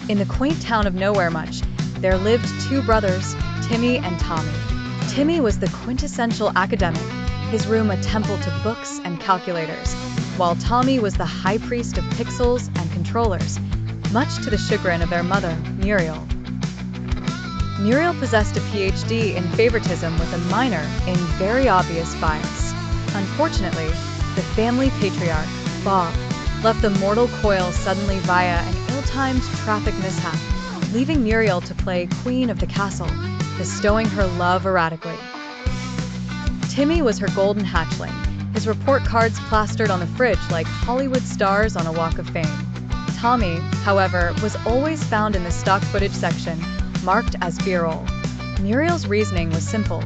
In the quaint town of Nowhere Much, there lived two brothers, Timmy and Tommy. Timmy was the quintessential academic, his room a temple to books and calculators, while Tommy was the high priest of pixels and controllers, much to the chagrin of their mother, Muriel. Muriel possessed a PhD in favoritism with a minor in very obvious bias. Unfortunately, the family patriarch, Bob, left the mortal coil suddenly via an ill-timed traffic mishap, leaving Muriel to play queen of the castle, bestowing her love erratically. Timmy was her golden hatchling, his report cards plastered on the fridge like Hollywood stars on a walk of fame. Tommy, however, was always found in the stock footage section, marked as B-roll. Muriel's reasoning was simple.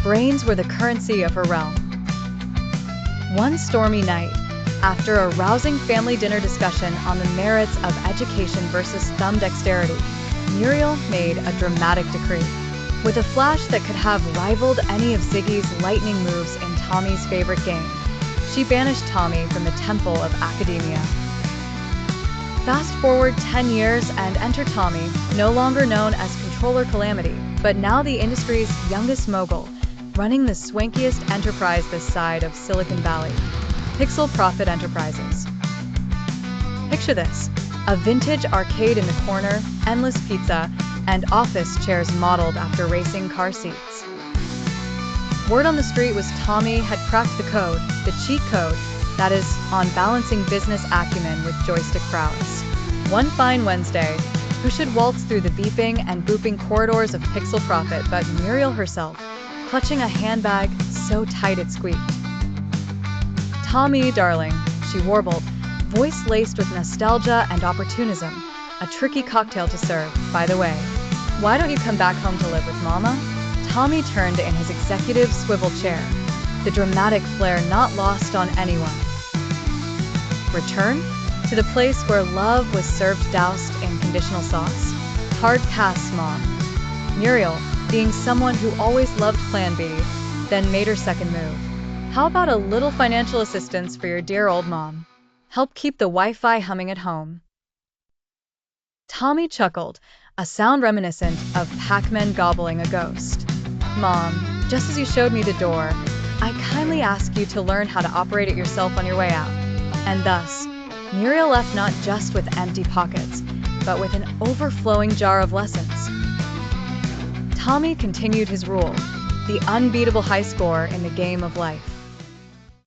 Brains were the currency of her realm. One stormy night, after a rousing family dinner discussion on the merits of education versus thumb dexterity, Muriel made a dramatic decree. With a flash that could have rivaled any of Ziggy's lightning moves in Tommy's favorite game, she banished Tommy from the temple of academia. Fast forward 10 years and enter Tommy, no longer known as Controller Calamity, but now the industry's youngest mogul, running the swankiest enterprise this side of Silicon Valley, Pixel Profit Enterprises. Picture this, a vintage arcade in the corner, endless pizza, and office chairs modeled after racing car seats. Word on the street was Tommy had cracked the code, the cheat code, that is, on balancing business acumen with joystick prowess. One fine Wednesday, who should waltz through the beeping and booping corridors of Pixel Profit but Muriel herself, clutching a handbag so tight it squeaked. "Tommy, darling," she warbled, voice laced with nostalgia and opportunism, a tricky cocktail to serve, by the way. "Why don't you come back home to live with Mama?" Tommy turned in his executive swivel chair, the dramatic flair not lost on anyone. Return? To the place where love was served doused in conditional sauce? Hard pass, Mom. Muriel, being someone who always loved Plan B, then made her second move. "How about a little financial assistance for your dear old mom? Help keep the Wi-Fi humming at home." Tommy chuckled, a sound reminiscent of Pac-Man gobbling a ghost. "Mom, just as you showed me the door, I kindly ask you to learn how to operate it yourself on your way out." And thus, Muriel left not just with empty pockets, but with an overflowing jar of lessons. Tommy continued his rule, the unbeatable high score in the game of life.